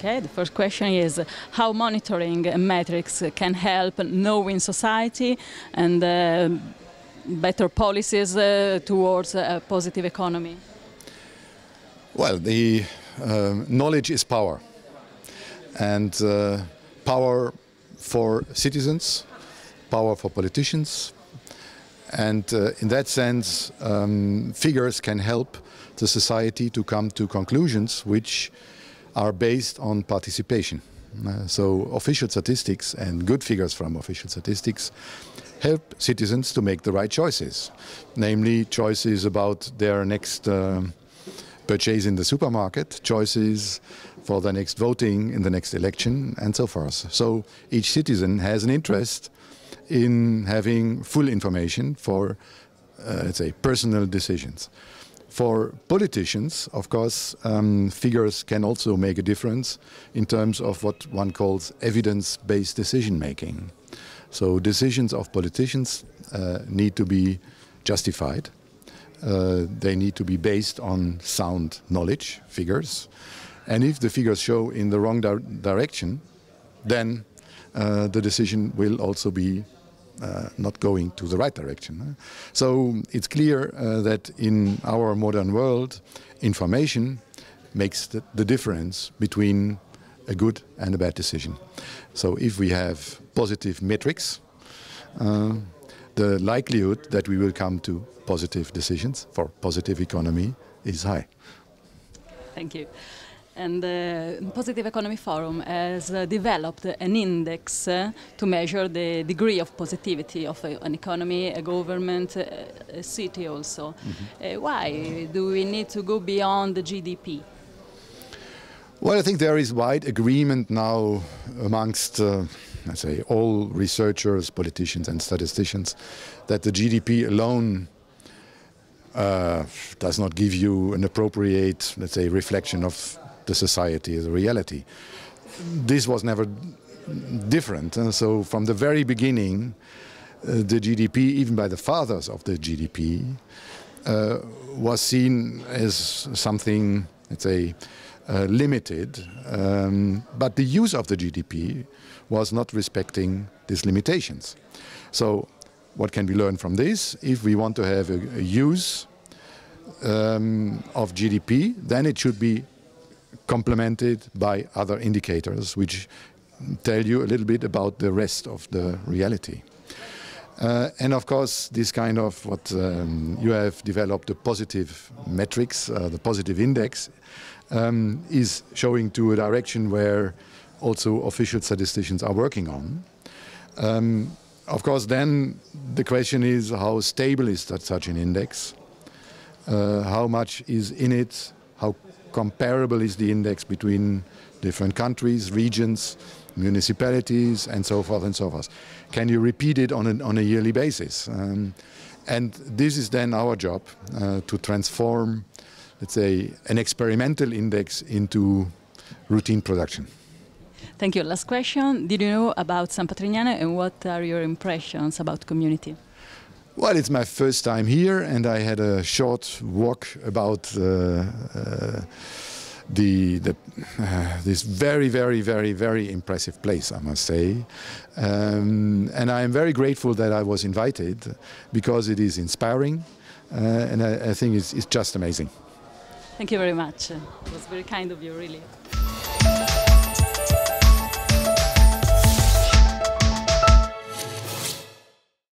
Okay, the first question is how monitoring metrics can help knowing society and better policies towards a positive economy? Well, the knowledge is power, and power for citizens, power for politicians, and in that sense figures can help the society to come to conclusions which are based on participation. So official statistics and good figures from official statistics help citizens to make the right choices, namely choices about their next purchase in the supermarket, choices for the next voting in the next election, and so forth. So each citizen has an interest in having full information for, let's say, personal decisions. For politicians, of course, figures can also make a difference in terms of what one calls evidence-based decision-making. So decisions of politicians need to be justified. They need to be based on sound knowledge, figures. And if the figures show in the wrong direction, then the decision will also be not going to the right direction. So it's clear that in our modern world, information makes the difference between a good and a bad decision. So if we have positive metrics, the likelihood that we will come to positive decisions for positive economy is high. Thank you. And the Positive Economy Forum has developed an index to measure the degree of positivity of an economy, a government, a city also. Why do we need to go beyond the GDP? Well, I think there is wide agreement now amongst, let's say, all researchers, politicians and statisticians that the GDP alone does not give you an appropriate, let's say, reflection of the society as a reality. This was never different. So from the very beginning, the GDP, even by the fathers of the GDP, was seen as something, let's say, limited. But the use of the GDP was not respecting these limitations. So what can we learn from this? If we want to have a use of GDP, then it should be complemented by other indicators which tell you a little bit about the rest of the reality. And of course, this kind of what you have developed, the positive metrics, the positive index, is showing to a direction where also official statisticians are working on. Of course, then the question is how stable is such an index? How much is in it? How comparable is the index between different countries, regions, municipalities, and so forth and so forth? Can you repeat it on a yearly basis? And this is then our job to transform, let's say, an experimental index into routine production. Thank you. Last question. Did you know about San Patrignano and what are your impressions about community? Well, it's my first time here, and I had a short walk about this very, very, very, very impressive place, I must say. And I am very grateful that I was invited because it is inspiring, and I think it's just amazing. Thank you very much. It was very kind of you, really.